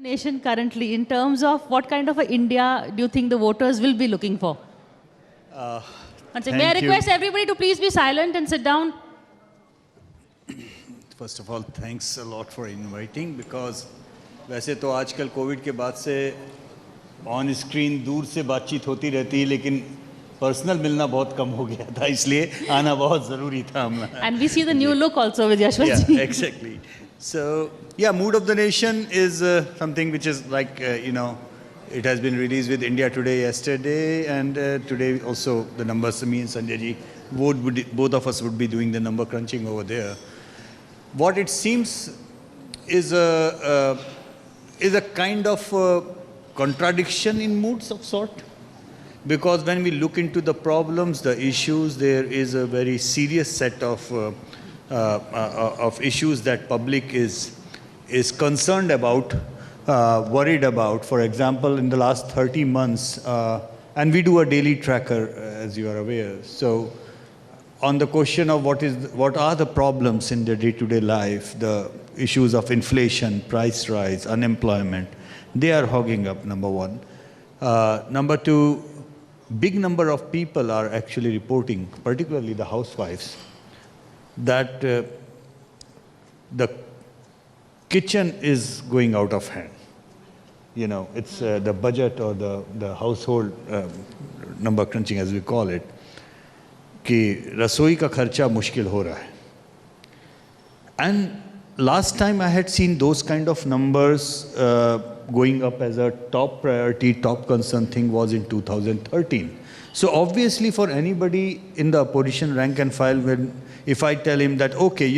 The nation currently, in terms of what kind of a India do you think the voters will be looking for? May I request everybody to please be silent and sit down? First of all, thanks a lot for inviting, because वैसे तो आजकल Covid के बाद से on screen दूर से बातचीत होती रहती है, लेकिन पर्सनल मिलना बहुत कम हो गया था, इसलिए आना बहुत ज़रूरी था हमारा. And we see the new look also with Yashwant ji. Yeah, exactly. So, yeah, Mood of the Nation is something which is like, it has been released with India Today yesterday, and today also the numbers, me and Sanjay ji, both of us would be doing the number crunching over there. What it seems is a kind of contradiction in moods of sort, because when we look into the problems, the issues, there is a very serious set of issues that public is concerned about, worried about. For example, in the last 30 months, and we do a daily tracker, as you are aware. So, on the question of what are the problems in their day-to-day life, the issues of inflation, price rise, unemployment, they are hogging up, number one. Number two, big number of people are actually reporting, particularly the housewives, that the kitchen is going out of hand. It's the budget or the household number crunching, as we call it, कि रसोई का खर्चा मुश्किल हो रहा है. And last time I had seen those kind of numbers going up as a top priority, top concern thing was in 2013. So obviously for anybody in the opposition rank and file, if I tell him that, okay,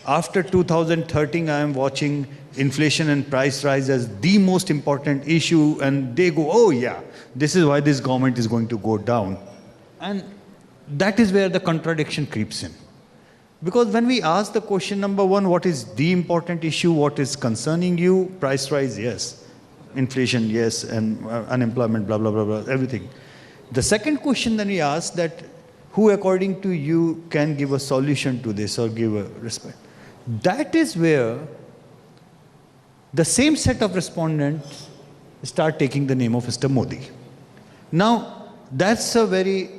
after 2013 I am watching inflation and price rise as the most important issue, and they go, oh yeah, this is why this government is going to go down. And that is where the contradiction creeps in. Because when we ask the question number one, what is the important issue, what is concerning you? Price rise, yes. Inflation, yes. And unemployment, blah, blah, blah, blah, everything. The second question then we ask that, who according to you can give a solution to this or give a respect? That is where the same set of respondents start taking the name of Mr. Modi. Now, that's a very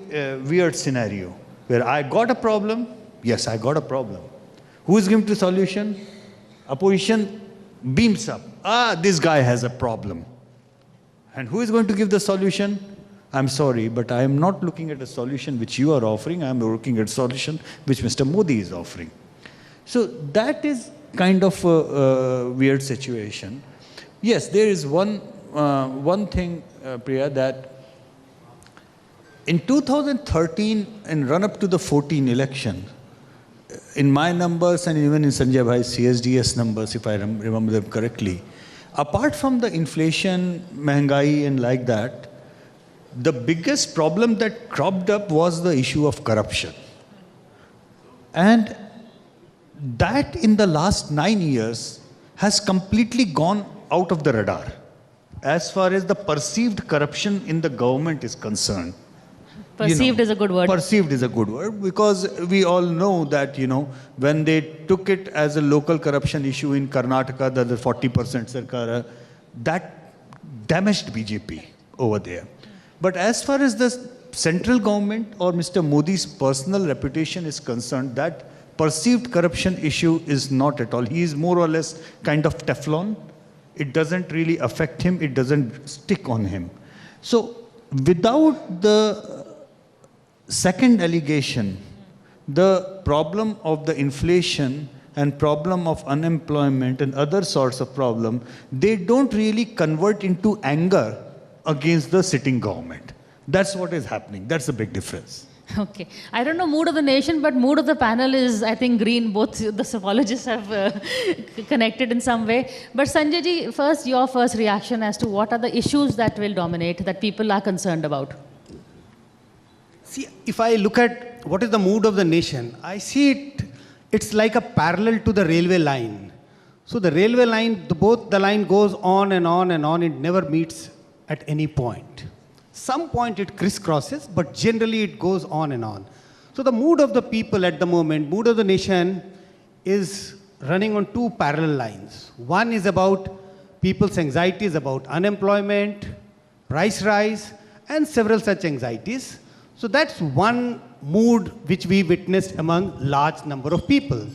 weird scenario, where I got a problem. Yes, I got a problem. Who is giving the solution? Opposition beams up. This guy has a problem. And who is going to give the solution? I'm sorry, but I am not looking at a solution which you are offering. I am looking at a solution which Mr. Modi is offering. So that is kind of a weird situation. Yes, there is one thing, Priya, that in 2013, in run-up to the 14 election, in my numbers and even in Sanjay Bhai's CSDS numbers, if I remember them correctly, apart from the inflation, mehengai and like that, the biggest problem that cropped up was the issue of corruption. And that in the last 9 years has completely gone out of the radar as far as the perceived corruption in the government is concerned. Perceived is a good word. Perceived is a good word, because we all know that, when they took it as a local corruption issue in Karnataka, the 40% Sarkar, that damaged BJP over there. But as far as the central government or Mr. Modi's personal reputation is concerned, that perceived corruption issue is not at all. He is more or less kind of Teflon. It doesn't really affect him. It doesn't stick on him. So without the second allegation, the problem of the inflation and problem of unemployment and other sorts of problem, they don't really convert into anger against the sitting government. That's what is happening. That's the big difference. Okay. I don't know mood of the nation, but mood of the panel is, I think, green. Both the psephologists have connected in some way. But Sanjay ji, first, your first reaction as to what are the issues that will dominate, that people are concerned about? See, if I look at what is the mood of the nation, I see it's like a parallel to the railway line. So the railway line, the line goes on and on and on. It never meets at any point. Some point it crisscrosses, but generally it goes on and on. So the mood of the people at the moment, mood of the nation, is running on two parallel lines. One is about people's anxieties about unemployment, price rise, and several such anxieties. So that's one mood which we witnessed among large number of people.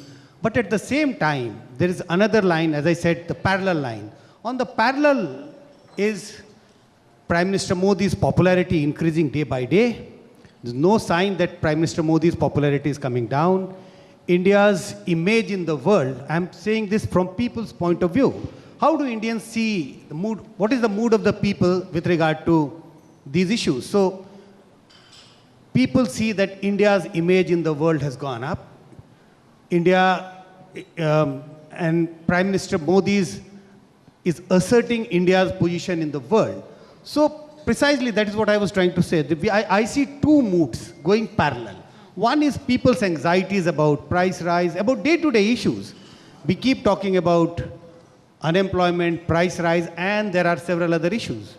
But at the same time, there is another line, as I said, the parallel line. On the parallel is Prime Minister Modi's popularity increasing day by day. There's no sign that Prime Minister Modi's popularity is coming down. India's image in the world, I'm saying this from people's point of view. How do Indians see the mood? What is the mood of the people with regard to these issues? So people see that India's image in the world has gone up. India and Prime Minister Modi's is asserting India's position in the world. So precisely that is what I was trying to say. I see two moods going parallel. One is people's anxieties about price rise, about day-to-day issues. We keep talking about unemployment, price rise, and there are several other issues.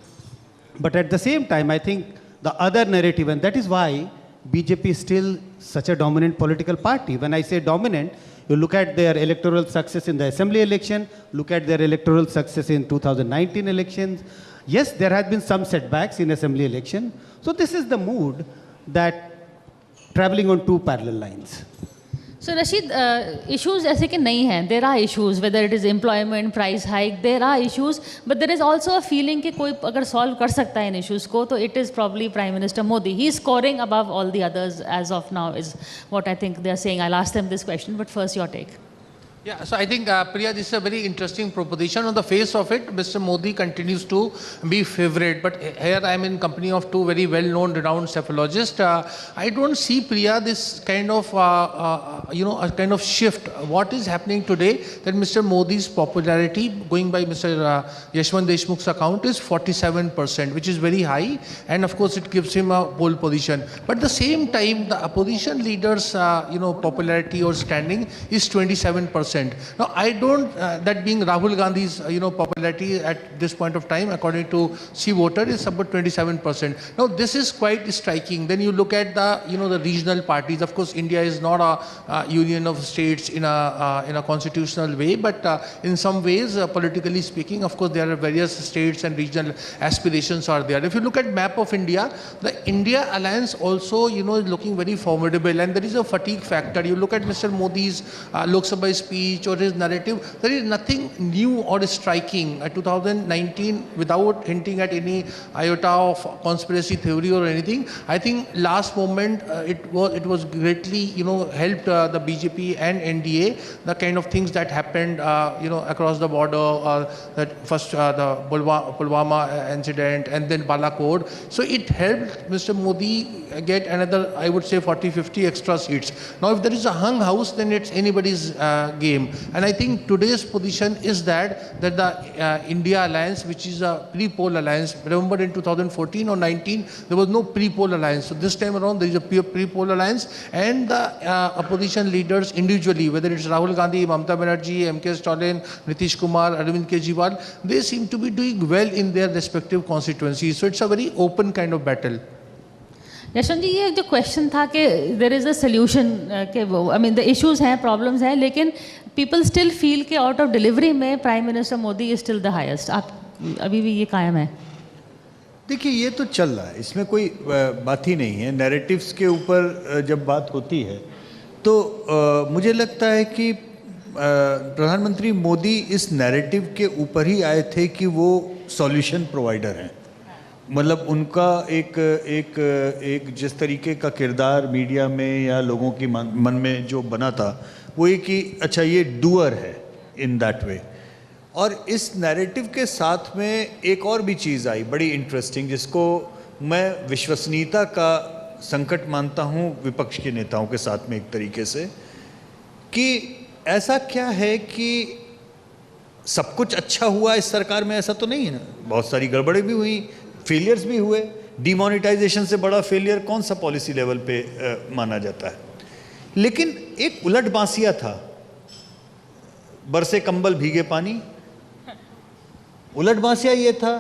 But at the same time, I think the other narrative, and that is why BJP is still such a dominant political party. When I say dominant, you look at their electoral success in the assembly election, look at their electoral success in 2019 elections. Yes, there have been some setbacks in assembly election. So this is the mood that traveling on two parallel lines. So Rashid, issues ऐसे कि नहीं हैं. There are issues, whether it is employment, price hike, there are issues, but there is also a feeling कि कोई अगर solve कर सकता है इन issues को, तो it is probably Prime Minister Modi. He is scoring above all the others as of now, is what I think they are saying. I'll ask them this question, but first your take. Yeah, so I think, Priya, this is a very interesting proposition. On the face of it, Mr. Modi continues to be favorite. But here I am in company of two very well-known, renowned cephalogists. I don't see, Priya, this kind of, a kind of shift. What is happening today, that Mr. Modi's popularity, going by Mr. Yashwant Deshmukh's account, is 47%, which is very high. And of course, it gives him a pole position. But at the same time, the opposition leaders, popularity or standing is 27%. Now, I don't, that being Rahul Gandhi's, popularity at this point of time, according to C Voter, is about 27%. Now, this is quite striking. Then you look at the, the regional parties. Of course, India is not a union of states in a constitutional way, but in some ways, politically speaking, of course, there are various states and regional aspirations are there. If you look at map of India, the India alliance also, is looking very formidable, and there is a fatigue factor. You look at Mr. Modi's Lok Sabha speech or his narrative, there is nothing new or striking. 2019, without hinting at any iota of conspiracy theory or anything, I think last moment it was greatly helped the BJP and NDA, the kind of things that happened across the border, that first the Pulwama incident and then Balakot. So it helped Mr. Modi get another, I would say, 40-50 extra seats. Now if there is a hung house, then it's anybody's game. And I think today's position is that the India alliance, which is a pre-poll alliance, remember in 2014 or 19, there was no pre-poll alliance. So this time around, there is a pre-poll alliance, and the opposition leaders individually, whether it's Rahul Gandhi, Mamata Banerjee, M.K. Stalin, Nitish Kumar, Arvind Kejriwal, they seem to be doing well in their respective constituencies. So it's a very open kind of battle. Yashwant जी, ये जो question था कि there is a solution के I mean the issues हैं, problems हैं, लेकिन people still feel के out of delivery में prime minister Modi is still the highest. आप अभी भी ये कायम है? देखिए, ये तो चल रहा है, इसमें कोई बात ही नहीं है. नैरेटिव्स के ऊपर जब बात होती है तो मुझे लगता है कि प्रधानमंत्री मोदी इस नैरेटिव के ऊपर ही आए थे कि वो सॉल्यूशन प्रोवाइडर हैं. मतलब उनका एक जिस तरीके का किरदार मीडिया में या लोगों की मन में जो बना था, वो ये कि अच्छा ये डूअर है इन दैट वे. और इस नैरेटिव के साथ में एक और भी चीज़ आई बड़ी इंटरेस्टिंग, जिसको मैं विश्वसनीयता का संकट मानता हूँ विपक्ष के नेताओं के साथ में एक तरीके से, कि ऐसा क्या है कि सब कुछ अच्छा हुआ इस सरकार में, ऐसा तो नहीं है ना. बहुत सारी गड़बड़ें भी हुई, फेलियर्स भी हुए. डिमोनेटाइजेशन से बड़ा फेलियर कौन सा पॉलिसी लेवल पे माना जाता है. लेकिन एक उलट बांसिया था, बरसे कंबल भीगे पानी. उलट बांसिया ये था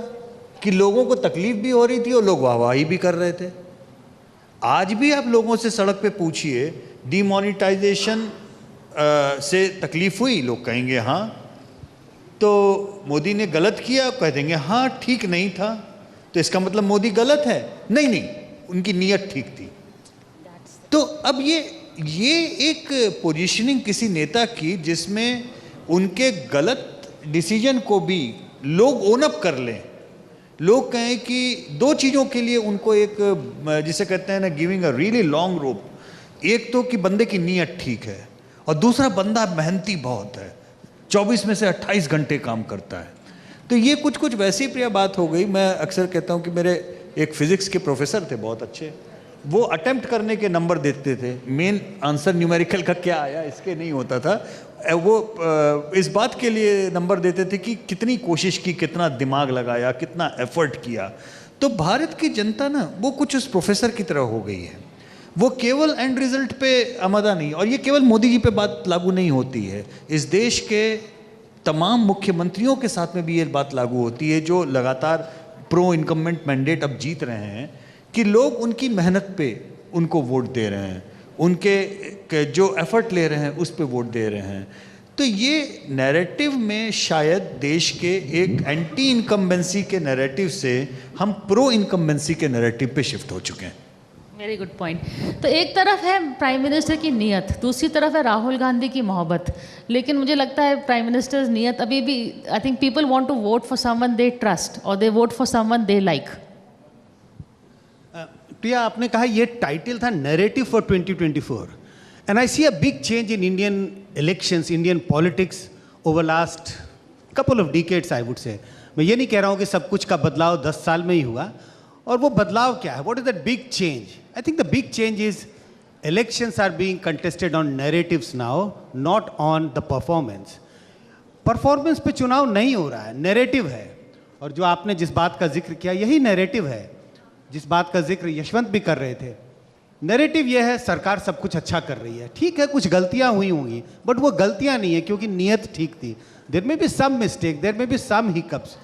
कि लोगों को तकलीफ भी हो रही थी और लोग वाहवाही भी कर रहे थे. आज भी आप लोगों से सड़क पे पूछिए, डिमोनेटाइजेशन से तकलीफ हुई, लोग कहेंगे हाँ. तो मोदी ने गलत किया, कह देंगे हाँ ठीक नहीं था, तो इसका मतलब मोदी गलत है। नहीं नहीं, उनकी नीयत ठीक थी। तो अब ये एक पोजीशनिंग किसी नेता की जिसमें उनके गलत डिसीजन को भी लोग ओन अप कर लें, लोग कहें कि दो चीज़ों के लिए उनको एक, जिसे कहते हैं ना, giving a really long rope. एक तो कि बंदे की नीयत ठीक है, और दूसरा बंदा मेहनती बहुत है, 24 में से 28 घंटे काम करता है। तो ये कुछ वैसी प्रिय बात हो गई। मैं अक्सर कहता हूँ कि मेरे एक फिजिक्स के प्रोफेसर थे बहुत अच्छे, वो अटेम्प्ट करने के नंबर देते थे, मेन आंसर न्यूमेरिकल का क्या आया इसके नहीं होता था, वो इस बात के लिए नंबर देते थे कि कितनी कोशिश की, कितना दिमाग लगाया, कितना एफर्ट किया। तो भारत की जनता ना वो कुछ उस प्रोफेसर की तरह हो गई है, वो केवल एंड रिजल्ट पे आमादा नहीं। और ये केवल मोदी जी पे बात लागू नहीं होती है, इस देश के तमाम मुख्यमंत्रियों के साथ में भी ये बात लागू होती है, जो लगातार प्रो इनकम्बेंट मैंडेट अब जीत रहे हैं, कि लोग उनकी मेहनत पे उनको वोट दे रहे हैं, उनके जो एफर्ट ले रहे हैं उस पे वोट दे रहे हैं। तो ये नैरेटिव में शायद देश के एक एंटी इनकम्बेंसी के नैरेटिव से हम प्रो इनकम्बेंसी के नैरेटिव पे शिफ्ट हो चुके हैं। Very good point. तो एक तरफ है प्राइम मिनिस्टर की नीयत, दूसरी तरफ है राहुल गांधी की मोहब्बत। लेकिन मुझे लगता है प्राइम मिनिस्टर्स नीयत अभी भी, I think people want to vote for someone they trust और they vote for someone they like. Priya, आपने कहा ये टाइटल था narrative for 2024, and I see a big change in Indian elections, Indian politics over last couple of decades I would say. मैं ये नहीं कह रहा हूँ कि सब कुछ का बदलाव 10 साल में ही हुआ, और वो बदलाव क्या है, what is that big change? I think the big change is elections are being contested on narratives now, not on the performance. Performance पे चुनाव नहीं हो रहा है, नैरेटिव है। और जो आपने जिस बात का जिक्र किया यही नैरेटिव है, जिस बात का जिक्र यशवंत भी कर रहे थे। नैरेटिव यह है सरकार सब कुछ अच्छा कर रही है, ठीक है कुछ गलतियां हुई होंगी, बट वो गलतियां नहीं है क्योंकि नीयत ठीक थी। देयर में बी सम मिस्टेक, देयर में बी सम हिकअप्स।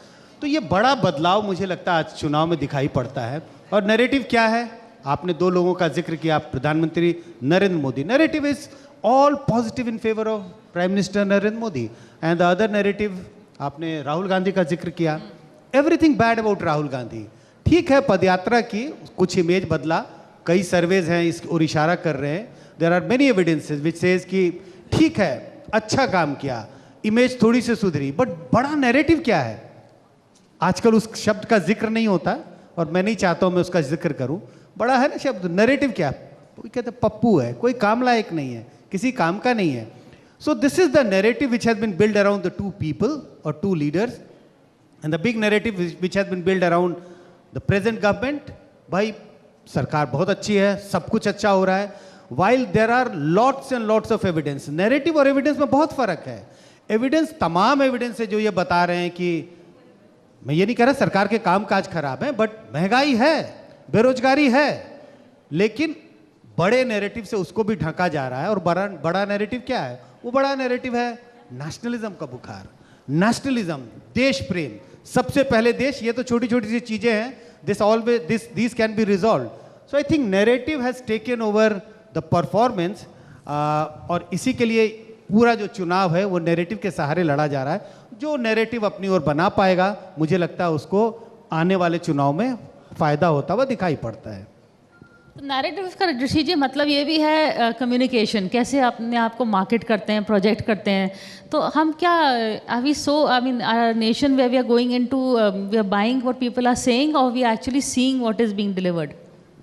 तो ये बड़ा बदलाव मुझे लगता है आज चुनाव में दिखाई पड़ता है। और नैरेटिव क्या है? आपने दो लोगों का जिक्र किया, प्रधानमंत्री Narendra Modi. Narrative is all positive in favour of prime minister Narendra Modi, and the other narrative आपने राहुल गांधी का जिक्र किया, everything bad about Rahul Gandhi. ठीक है, पदयात्रा की कुछ इमेज बदला, कई सर्वेज हैं इस और इशारा कर रहे हैं, there are many evidences which says कि ठीक है अच्छा काम किया, इमेज थोड़ी सी सुधरी, बट बड़ा नैरेटिव क्या है? आजकल उस शब्द का जिक्र नहीं होता, और मैं नहीं चाहता हूं मैं उसका जिक्र करूं। बड़ा है ना शब्द, नैरेटिव क्या? कोई कहते पप्पू है, कोई काम लायक नहीं है, किसी काम का नहीं है। So this is the narrative which has been build around the two people और two leaders, and the big narrative which has been build around the present government. भाई सरकार बहुत अच्छी है, सब कुछ अच्छा हो रहा है, while there are lots and lots of evidence. Narrative और एविडेंस में बहुत फर्क है। एविडेंस, तमाम एविडेंस है जो ये बता रहे हैं कि, मैं ये नहीं कह रहा सरकार के काम काज खराब है, बट महंगाई है, बेरोजगारी है, लेकिन बड़े नैरेटिव से उसको भी ढका जा रहा है। और बड़ा नैरेटिव क्या है? वो बड़ा नैरेटिव है नेशनलिज्म का बुखार, नेशनलिज्म, देश प्रेम। सबसे पहले देश, ये तो छोटी छोटी सी चीजें हैं, this can be resolve. So I think narrative has taken over the performance, और इसी के लिए पूरा जो चुनाव है वो नैरेटिव के सहारे लड़ा जा रहा है। जो नैरेटिव अपनी ओर बना पाएगा, मुझे लगता है उसको आने वाले चुनाव में फायदा होता हुआ दिखाई पड़ता है। तो नैरेटिव का ऋषि जी मतलब ये भी है कम्युनिकेशन, कैसे अपने आप को मार्केट करते हैं, प्रोजेक्ट करते हैं। तो हम क्या, are we so, I mean our nation where we are going into, we are buying what people are saying, और we are actually seeing what is being delivered?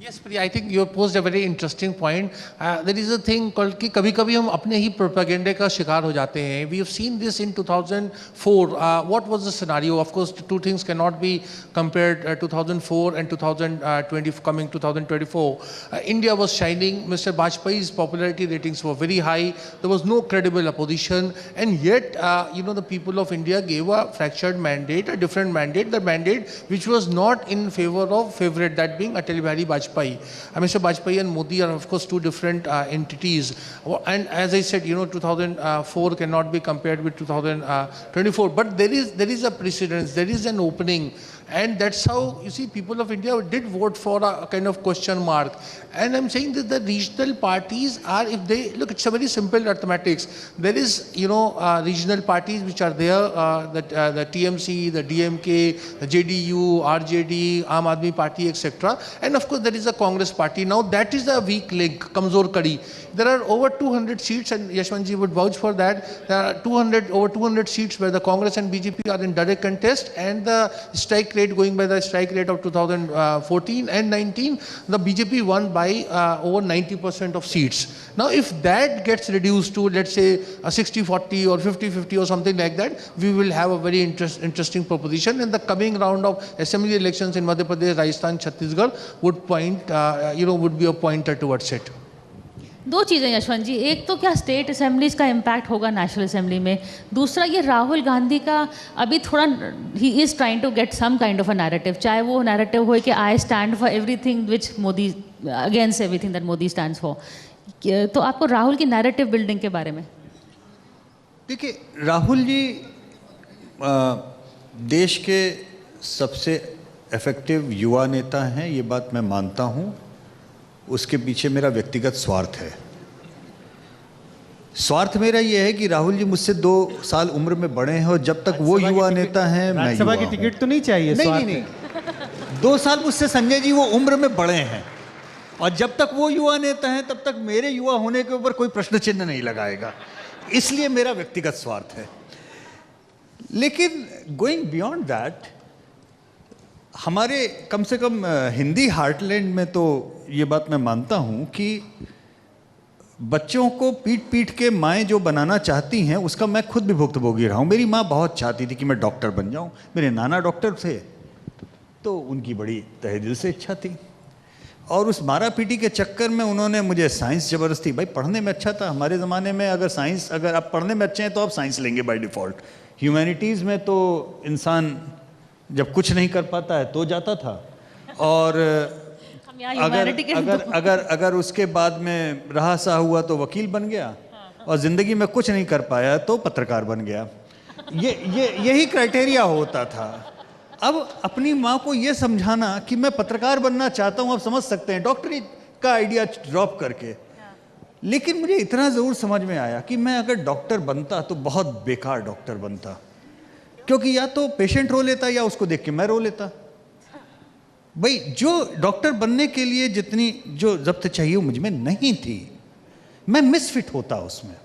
Yes, Priya, I think you posed a very interesting point. There is a thing called कि कभी-कभी हम अपने ही प्रोपेगेंडे का शिकार हो जाते हैं. We have seen this in 2004. What was the scenario? Of course, two things cannot be compared. 2004 and 2020, coming 2024. India was shining. Mr. Vajpayee's popularity ratings were very high. There was no credible opposition, and yet, the people of India gave a fractured mandate, a different mandate, the mandate which was not in favor of favorite, that being Atal Bihari Vajpayee. Bajpayee. Mr. Bajpayee and Modi are of course two different entities. And as I said, 2004 cannot be compared with 2024. But there is a precedence, there is an opening. And that's how, you see, people of India did vote for a kind of question mark. And I'm saying that the regional parties are, if they, look, it's a very simple arithmetics. There is, regional parties which are there, the TMC, the DMK, the JDU, RJD, Aam Aadmi Party, etc. And of course, there is a Congress party. Now, that is the weak link, Kamzor Kadi. There are over 200 seats, and Yashwantji would vouch for that. There are over 200 seats where the Congress and BJP are in direct contest, and the strike rate, going by the strike rate of 2014 and 19, the BJP won by over 90% of seats. Now, if that gets reduced to, let's say, a 60-40 or 50-50 or something like that, we will have a very interesting proposition. And the coming round of assembly elections in Madhya Pradesh, Rajasthan, Chhattisgarh would point, would be a pointer towards it. दो चीज़ें यशवंत जी, एक तो क्या state assemblies का impact होगा national assembly में, दूसरा ये राहुल गांधी का अभी थोड़ा ही is trying to get some kind of a narrative, चाहे वो नैरेटिव हो कि I stand for everything which Modi, against everything that Modi stands for. तो आपको राहुल की नैरेटिव बिल्डिंग के बारे में? देखिए, राहुल जी देश के सबसे इफेक्टिव युवा नेता हैं, ये बात मैं मानता हूँ. उसके पीछे मेरा व्यक्तिगत स्वार्थ है. स्वार्थ मेरा ये है कि राहुल जी मुझसे 2 साल उम्र में बड़े हैं, और जब तक वो युवा नेता हैं, मैं राज्यसभा की टिकट तो नहीं चाहिए? नहीं, 2 साल मुझसे संजय जी वो उम्र में बड़े हैं, और जब तक वो युवा नेता हैं तब तक मेरे युवा होने के ऊपर कोई प्रश्न चिन्ह नहीं लगाएगा. इसलिए मेरा व्यक्तिगत स्वार्थ है. लेकिन गोइंग बियॉन्ड दैट, हमारे कम से कम हिंदी हार्टलैंड में तो ये बात मैं मानता हूँ कि बच्चों को पीट पीट के माएँ जो बनाना चाहती हैं, उसका मैं खुद भी भुक्तभोगी रहा हूँ. मेरी माँ बहुत चाहती थी कि मैं डॉक्टर बन जाऊँ. मेरे नाना डॉक्टर थे, तो उनकी बड़ी तहे दिल से इच्छा थी, और उस मारा पीटी के चक्कर में उन्होंने मुझे साइंस ज़बरदस्ती, भाई पढ़ने में अच्छा था हमारे ज़माने में, अगर आप पढ़ने में अच्छे हैं तो आप साइंस लेंगे बाय डिफ़ॉल्ट. ह्यूमैनिटीज़ में तो इंसान जब कुछ नहीं कर पाता है तो जाता था, और अगर उसके बाद में रहा सा हुआ तो वकील बन गया, और ज़िंदगी में कुछ नहीं कर पाया तो पत्रकार बन गया. यही क्राइटेरिया होता था. अब अपनी माँ को ये समझाना कि मैं पत्रकार बनना चाहता हूँ, आप समझ सकते हैं, डॉक्टरी का आइडिया ड्रॉप करके. लेकिन मुझे इतना ज़रूर समझ में आया कि मैं अगर डॉक्टर बनता तो बहुत बेकार डॉक्टर बनता, क्योंकि या तो पेशेंट रो लेता या उसको देख के मैं रो लेता. भाई, जो डॉक्टर बनने के लिए जितनी जो ज़ब्त चाहिए वो मुझ में नहीं थी, मैं मिसफिट होता उसमें.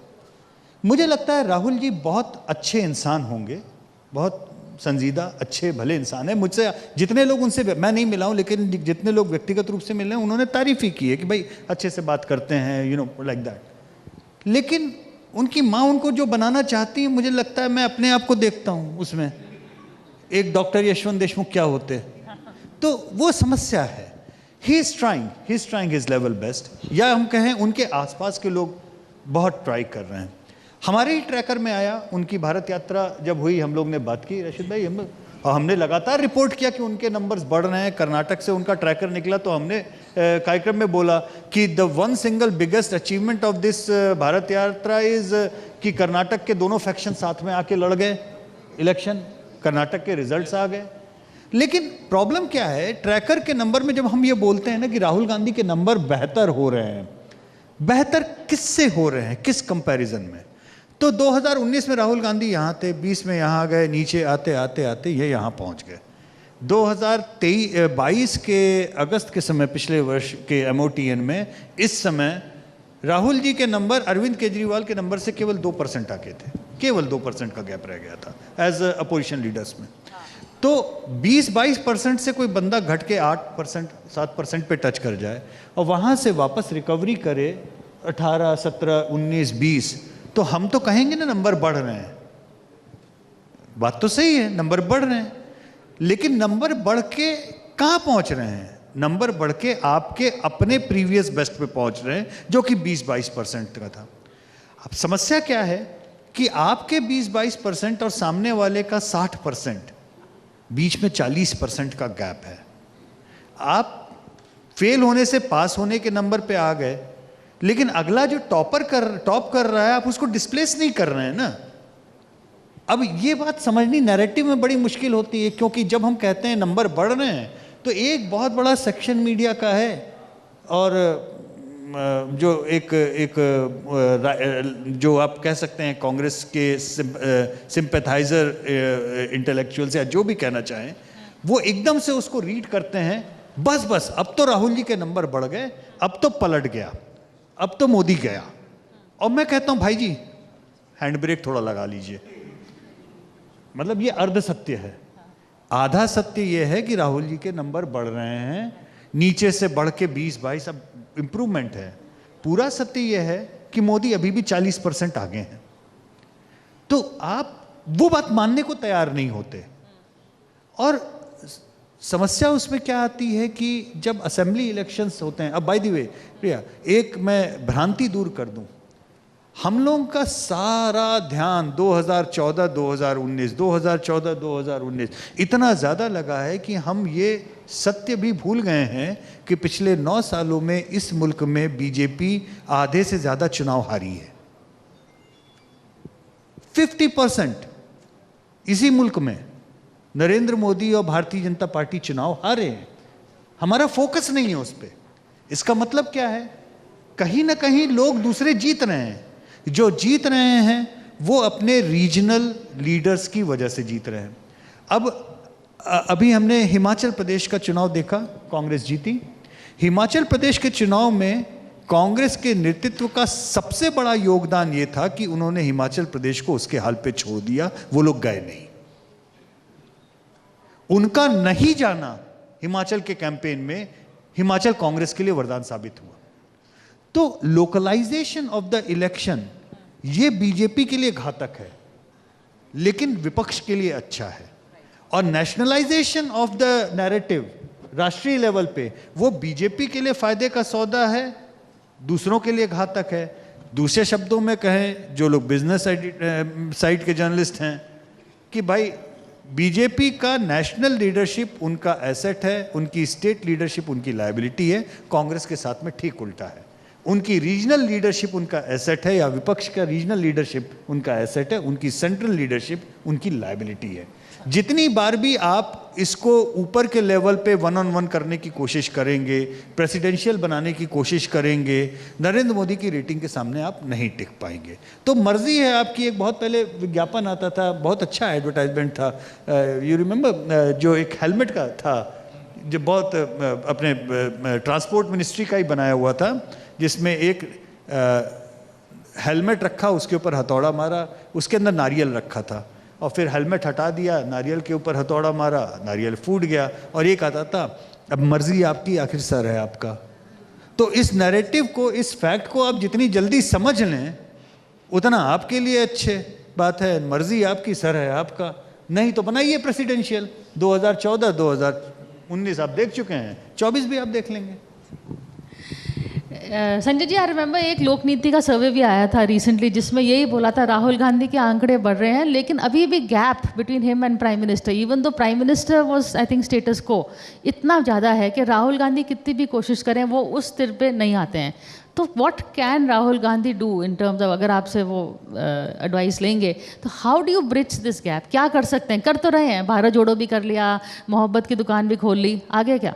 मुझे लगता है राहुल जी बहुत अच्छे इंसान होंगे, बहुत संजीदा अच्छे भले इंसान है. मुझसे जितने लोग, उनसे मैं नहीं मिला हूँ, लेकिन जितने लोग व्यक्तिगत रूप से मिले हैं उन्होंने तारीफ़ ही की है कि भाई अच्छे से बात करते हैं, लाइक दैट. लेकिन उनकी माँ उनको जो बनाना चाहती है, मुझे लगता है मैं अपने आप को देखता हूँ उसमें. एक डॉक्टर यशवंत देशमुख क्या होते, तो वो समस्या है. ही is trying his level best, या हम कहें उनके आसपास के लोग बहुत ट्राई कर रहे हैं. हमारे ही ट्रैकर में आया, उनकी भारत यात्रा जब हुई, हम लोग ने बात की रशीद भाई, हमने लगातार रिपोर्ट किया कि उनके नंबर्स बढ़ रहे हैं. कर्नाटक से उनका ट्रैकर निकला तो हमने कार्यक्रम में बोला कि the one single biggest achievement of this Bharat यात्रा इज कि कर्नाटक के दोनों फैक्शन साथ में आके लड़ गए इलेक्शन, कर्नाटक के रिजल्ट्स आ गए. लेकिन प्रॉब्लम क्या है, ट्रैकर के नंबर में जब हम ये बोलते हैं ना कि राहुल गांधी के नंबर बेहतर हो रहे हैं, बेहतर किससे हो रहे हैं, किस कंपैरिजन में? तो 2019 में राहुल गांधी यहाँ थे, 20 में यहाँ आ गए, नीचे आते आते आते ये यहाँ पहुँच गए. 2022 के अगस्त के समय, पिछले वर्ष के MOTN में, इस समय राहुल जी के नंबर अरविंद केजरीवाल के नंबर से केवल 2% आगे थे. केवल 2% का गैप रह गया था एज अपोजिशन लीडर्स में. तो 20-22% से कोई बंदा घट के 8% 7% पे टच कर जाए और वहाँ से वापस रिकवरी करे 18, 17, 19, 20, तो हम तो कहेंगे ना नंबर बढ़ रहे हैं. बात तो सही है, नंबर बढ़ रहे हैं, लेकिन नंबर बढ़ के कहाँ पहुँच रहे हैं? नंबर बढ़ के आपके अपने प्रीवियस बेस्ट पे पहुँच रहे हैं, जो कि 20-22% का था. अब समस्या क्या है कि आपके 20-22% और सामने वाले का 60%, बीच में 40% का गैप है. आप फेल होने से पास होने के नंबर पे आ गए, लेकिन अगला जो टॉप कर रहा है आप उसको डिस्प्लेस नहीं कर रहे हैं ना। अब ये बात समझनी नैरेटिव में बड़ी मुश्किल होती है, क्योंकि जब हम कहते हैं नंबर बढ़ रहे हैं तो एक बहुत बड़ा सेक्शन मीडिया का है और जो जो आप कह सकते हैं कांग्रेस के सिंपैथाइजर इंटेलेक्चुअल्स या जो भी कहना चाहें, वो एकदम से उसको रीड करते हैं, बस अब तो राहुल जी के नंबर बढ़ गए, अब तो पलट गया, अब तो मोदी गया। और मैं कहता हूं भाई जी हैंड ब्रेक थोड़ा लगा लीजिए। मतलब ये अर्ध सत्य है। आधा सत्य ये है कि राहुल जी के नंबर बढ़ रहे हैं, नीचे से बढ़ के 20-22 अब इंप्रूवमेंट है। पूरा सत्य ये है कि मोदी अभी भी 40% आगे हैं। तो आप वो बात मानने को तैयार नहीं होते। और समस्या उसमें क्या आती है कि जब असेंबली इलेक्शंस होते हैं, अब बाय द वे प्रिया एक मैं भ्रांति दूर कर दूं, हम लोगों का सारा ध्यान 2014-2019 इतना ज़्यादा लगा है कि हम ये सत्य भी भूल गए हैं कि पिछले 9 सालों में इस मुल्क में बीजेपी आधे से ज़्यादा चुनाव हारी है। 50% इसी मुल्क में नरेंद्र मोदी और भारतीय जनता पार्टी चुनाव हारे हैं। हमारा फोकस नहीं है उस पर। इसका मतलब क्या है? कहीं ना कहीं लोग दूसरे जीत रहे हैं। जो जीत रहे हैं वो अपने रीजनल लीडर्स की वजह से जीत रहे हैं। अब अभी हमने हिमाचल प्रदेश का चुनाव देखा, कांग्रेस जीती। हिमाचल प्रदेश के चुनाव में कांग्रेस के नेतृत्व का सबसे बड़ा योगदान ये था कि उन्होंने हिमाचल प्रदेश को उसके हाल पे छोड़ दिया, वो लोग गए नहीं। उनका नहीं जाना हिमाचल के कैंपेन में हिमाचल कांग्रेस के लिए वरदान साबित हुआ। तो लोकलाइजेशन ऑफ द इलेक्शन ये बीजेपी के लिए घातक है, लेकिन विपक्ष के लिए अच्छा है। और नेशनलाइजेशन ऑफ द नैरेटिव राष्ट्रीय लेवल पे वो बीजेपी के लिए फायदे का सौदा है, दूसरों के लिए घातक है। दूसरे शब्दों में कहें, जो लोग बिजनेस साइड के जर्नलिस्ट हैं, कि भाई बीजेपी का नेशनल लीडरशिप उनका एसेट है, उनकी स्टेट लीडरशिप उनकी लायबिलिटी है। कांग्रेस के साथ में ठीक उल्टा है, उनकी रीजनल लीडरशिप उनका एसेट है, या विपक्ष का रीजनल लीडरशिप उनका एसेट है, उनकी सेंट्रल लीडरशिप उनकी लायबिलिटी है। जितनी बार भी आप इसको ऊपर के लेवल पे 1-on-1 करने की कोशिश करेंगे, प्रेसिडेंशियल बनाने की कोशिश करेंगे, नरेंद्र मोदी की रेटिंग के सामने आप नहीं टिक पाएंगे। तो मर्जी है आपकी। एक बहुत पहले विज्ञापन आता था, बहुत अच्छा एडवर्टाइजमेंट था, यू रिमेंबर, जो एक हेलमेट का था, जो बहुत अपने ट्रांसपोर्ट मिनिस्ट्री का ही बनाया हुआ था, जिसमें एक हेलमेट रखा, उसके ऊपर हथौड़ा मारा, उसके अंदर नारियल रखा था, और फिर हेलमेट हटा दिया, नारियल के ऊपर हथौड़ा मारा, नारियल फूट गया, और एक आता था, अब मर्जी आपकी, आखिर सर है आपका। तो इस नैरेटिव को, इस फैक्ट को आप जितनी जल्दी समझ लें उतना आपके लिए अच्छे बात है। मर्जी आपकी, सर है आपका। नहीं तो बनाइए प्रेसिडेंशियल। 2014, 2019 आप देख चुके हैं, 24 भी आप देख लेंगे। संजय जी, आई रिमेंबर एक लोकनीति का सर्वे भी आया था रिसेंटली, जिसमें यही बोला था राहुल गांधी के आंकड़े बढ़ रहे हैं, लेकिन अभी भी gap between him and prime minister, even though prime minister was I think status को, इतना ज़्यादा है कि राहुल गांधी कितनी भी कोशिश करें वो उस स्तर पे नहीं आते हैं। तो what can Rahul Gandhi do in terms of, अगर आपसे वो एडवाइस लेंगे तो how do you bridge this gap? क्या कर सकते हैं? कर तो रहे हैं, भारत जोड़ो भी कर लिया, मोहब्बत की दुकान भी खोल ली, आगे क्या?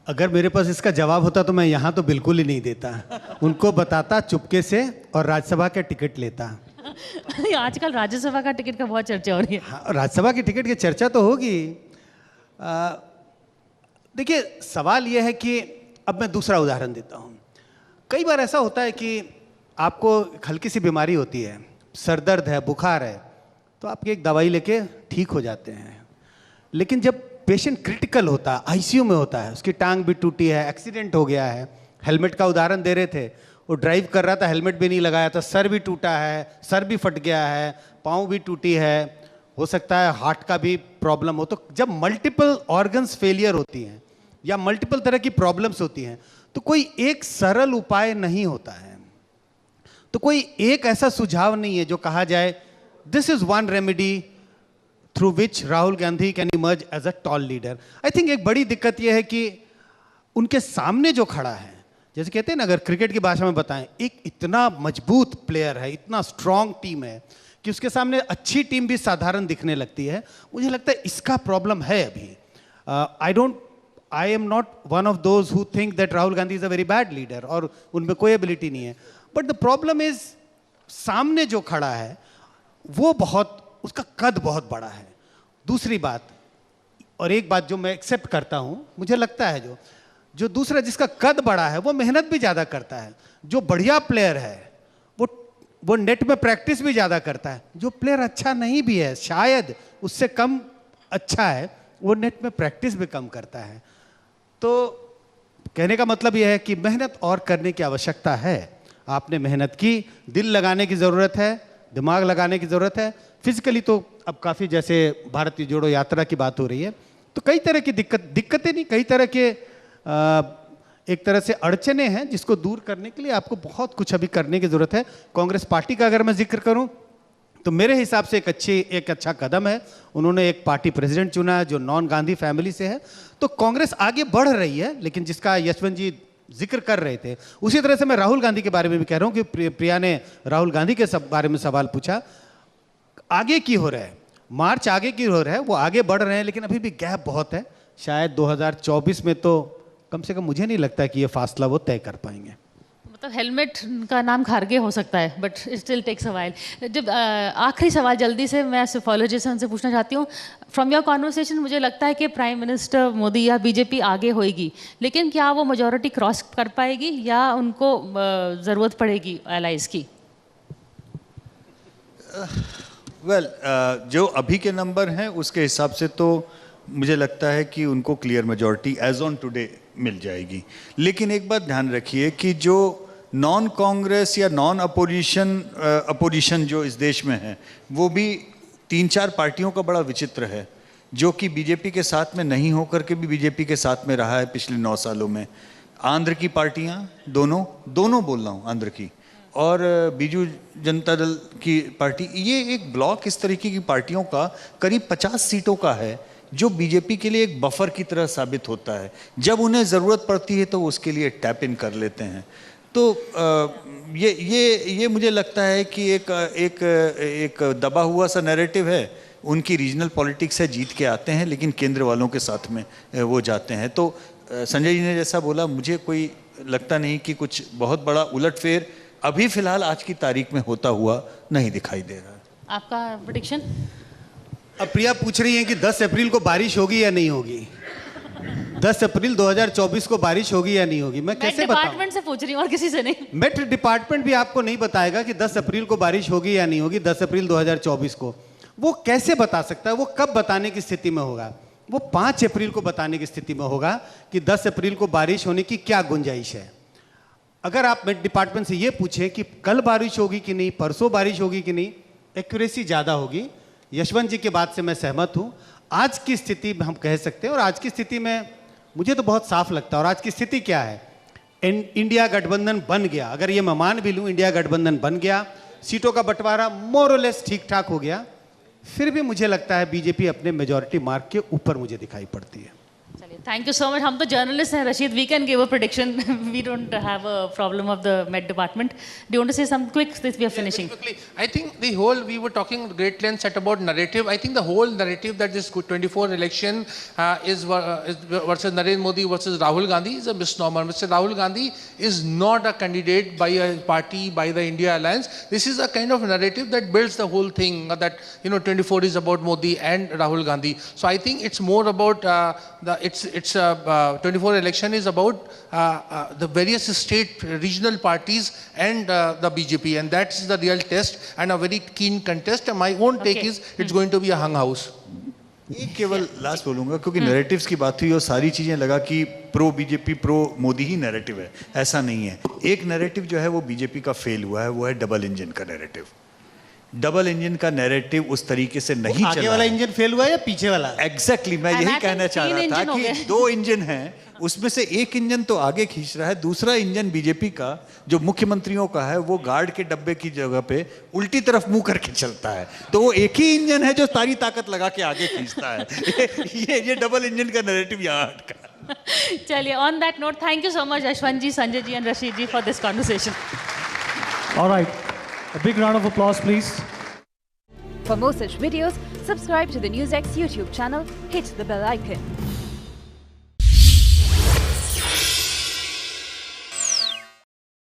अगर मेरे पास इसका जवाब होता तो मैं यहाँ तो बिल्कुल ही नहीं देता, उनको बताता चुपके से और राज्यसभा का टिकट लेता। आजकल राज्यसभा का टिकट का बहुत चर्चा हो रही है। हाँ, राज्यसभा की टिकट की चर्चा तो होगी। देखिए, सवाल यह है कि अब मैं दूसरा उदाहरण देता हूँ। कई बार ऐसा होता है कि आपको हल्की सी बीमारी होती है, सर दर्द है, बुखार है, तो आप एक दवाई लेके ठीक हो जाते हैं। लेकिन जब पेशेंट क्रिटिकल होता है, आईसीयू में होता है, उसकी टांग भी टूटी है, एक्सीडेंट हो गया है, हेलमेट का उदाहरण दे रहे थे, वो ड्राइव कर रहा था, हेलमेट भी नहीं लगाया था, सर भी टूटा है, सर भी फट गया है, पाँव भी टूटी है, हो सकता है हार्ट का भी प्रॉब्लम हो। तो जब मल्टीपल ऑर्गन्स फेलियर होती हैं या मल्टीपल तरह की प्रॉब्लम्स होती हैं, तो कोई एक सरल उपाय नहीं होता है। तो कोई एक ऐसा सुझाव नहीं है जो कहा जाए this is one remedy through which Rahul Gandhi can emerge as a tall leader. I think एक बड़ी दिक्कत यह है कि उनके सामने जो खड़ा है, जैसे कहते हैं ना, अगर क्रिकेट की भाषा में बताएं, एक इतना मजबूत प्लेयर है, इतना स्ट्रांग टीम है कि उसके सामने अच्छी टीम भी साधारण दिखने लगती है। मुझे लगता है इसका प्रॉब्लम है अभी। I am not one of those who think that Rahul Gandhi is a very bad leader और उनमें कोई एबिलिटी नहीं है, बट द प्रॉब्लम इज सामने जो खड़ा है वो उसका कद बहुत बड़ा है। दूसरी बात, और एक बात जो मैं एक्सेप्ट करता हूं, मुझे लगता है जो दूसरा जिसका कद बड़ा है वो मेहनत भी ज़्यादा करता है। जो बढ़िया प्लेयर है वो नेट में प्रैक्टिस भी ज़्यादा करता है। जो प्लेयर अच्छा नहीं भी है, शायद उससे कम अच्छा है, वो नेट में प्रैक्टिस भी कम करता है। तो कहने का मतलब यह है कि मेहनत और करने की आवश्यकता है। आपने मेहनत की, दिल लगाने की ज़रूरत है, दिमाग लगाने की ज़रूरत है। फिजिकली तो अब काफ़ी, जैसे भारतीय जोड़ो यात्रा की बात हो रही है, तो कई तरह की दिक्कतें नहीं, कई तरह के एक तरह से अड़चने हैं जिसको दूर करने के लिए आपको बहुत कुछ अभी करने की ज़रूरत है। कांग्रेस पार्टी का अगर मैं जिक्र करूं तो मेरे हिसाब से एक अच्छा कदम है। उन्होंने एक पार्टी प्रेसिडेंट चुना है जो नॉन गांधी फैमिली से है, तो कांग्रेस आगे बढ़ रही है। लेकिन जिसका यशवंत जी जिक्र कर रहे थे, उसी तरह से मैं राहुल गांधी के बारे में भी कह रहा हूं कि प्रिया ने राहुल गांधी के बारे में सवाल पूछा। आगे की हो रहा है, मार्च आगे की हो रहा है, वो आगे बढ़ रहे हैं, लेकिन अभी भी गैप बहुत है। शायद 2024 में तो कम से कम मुझे नहीं लगता कि ये फासला वो तय कर पाएंगे। मतलब हेलमेट का नाम खारगे हो सकता है, but it still takes a while. जब आखिरी सवाल जल्दी से मैं सेफोलॉजिस्ट से उनसे पूछना चाहती हूँ, फ्रॉम योर कॉन्वर्सेशन मुझे लगता है कि प्राइम मिनिस्टर मोदी या बीजेपी आगे होएगी, लेकिन क्या वो मेजॉरिटी क्रॉस कर पाएगी या उनको ज़रूरत पड़ेगी एलाइज की? वेल, जो अभी के नंबर हैं उसके हिसाब से तो मुझे लगता है कि उनको clear majority as on today मिल जाएगी। लेकिन एक बात ध्यान रखिए कि जो नॉन कांग्रेस या नॉन अपोजिशन जो इस देश में है, वो भी 3-4 पार्टियों का बड़ा विचित्र है, जो कि बीजेपी के साथ में नहीं होकर के भी बीजेपी के साथ में रहा है पिछले 9 सालों में। आंध्र की पार्टियां दोनों बोल रहा हूँ, आंध्र की और बीजू जनता दल की पार्टी, ये एक ब्लॉक इस तरीके की पार्टियों का करीब 50 सीटों का है, जो बीजेपी के लिए एक बफर की तरह साबित होता है। जब उन्हें ज़रूरत पड़ती है तो उसके लिए टैप इन कर लेते हैं। तो ये मुझे लगता है कि एक दबा हुआ सा नैरेटिव है। उनकी रीजनल पॉलिटिक्स है, जीत के आते हैं, लेकिन केंद्र वालों के साथ में वो जाते हैं। तो संजय जी ने जैसा बोला, मुझे कोई लगता नहीं कि कुछ बहुत बड़ा उलटफेर अभी फिलहाल आज की तारीख में होता हुआ नहीं दिखाई दे रहा है। आपका प्रेडिक्शन? अब प्रिया पूछ रही है कि 10 अप्रैल को बारिश होगी या नहीं होगी। 10 अप्रैल 2024 को बारिश होगी या नहीं होगी, मैं कैसे बताऊं? डिपार्टमेंट से पूछ रही हूं और किसी से नहीं। मेट डिपार्टमेंट भी आपको नहीं बताएगा कि 10 अप्रैल को बारिश होगी या नहीं होगी। 10 अप्रैल 2024 को वो कैसे बता सकता है? वो कब बताने की स्थिति में होगा? वो 5 अप्रैल को बताने की स्थिति में होगा कि 10 अप्रैल को बारिश होने की क्या गुंजाइश है। अगर आप मेट डिपार्टमेंट से ये पूछें कि कल बारिश होगी कि नहीं, परसों बारिश होगी कि नहीं, एक्यूरेसी ज़्यादा होगी। यशवंत जी की बात से मैं सहमत हूँ। आज की स्थिति में हम कह सकते हैं, और आज की स्थिति में मुझे तो बहुत साफ लगता है। और आज की स्थिति क्या है? इंडिया गठबंधन बन गया, अगर ये मैं मान भी लूँ, इंडिया गठबंधन बन गया, सीटों का बंटवारा मोर और लेस ठीक ठाक हो गया, फिर भी मुझे लगता है बीजेपी अपने मेजॉरिटी मार्क के ऊपर मुझे दिखाई पड़ती है। चलिए, थैंक यू सो मच। हम तो जर्नलिस्ट हैं Rashid, we can give a prediction, we don't have a problem of the met department. Do you want to say some quick, we are finishing? I think the whole, we were talking great lengths at about narrative. I think the whole narrative that this 24 election is versus Narendra Modi versus Rahul Gandhi is a misnomer. Mr. Rahul Gandhi is not a candidate by a party, by the India Alliance. This is a kind of narrative that builds the whole thing, that 24 is about Modi and Rahul Gandhi. So I think it's more about it's 24 election is about the various state regional parties and the BJP, and that's the real test and a very keen contest. And my own take is it's going to be a hung house. एक केवल last बोलूंगा, क्योंकि narratives की बात हुई और सारी चीजें लगा कि प्रो बीजेपी प्रो मोदी ही नैरेटिव है। ऐसा नहीं है। एक नैरेटिव जो है वो बीजेपी का फेल हुआ है, वो है डबल इंजन का नैरेटिव। डबल इंजन का नैरेटिव उस तरीके से नहीं चला। आगे वाला इंजन फेल हुआ या पीछे वाला? एग्जैक्टली मैं यही कहना चाह रहा था कि 2 इंजन हैं, उसमें से एक इंजन तो आगे खींच रहा है, दूसरा इंजन बीजेपी का जो मुख्यमंत्रियों का है वो गार्ड के डब्बे की जगह पे उल्टी तरफ मुंह करके चलता है। तो वो एक ही इंजन है जो सारी ताकत लगा के आगे खींचता है। ये डबल इंजन का नैरेटिव यहाँ अटका। Chaliye, on that note, thank you so much, Ashwant ji, Sanjay ji, and Rashid ji for this conversation. All right. A big round of applause, please. For more such videos, subscribe to the NewsX YouTube channel, hit the bell icon.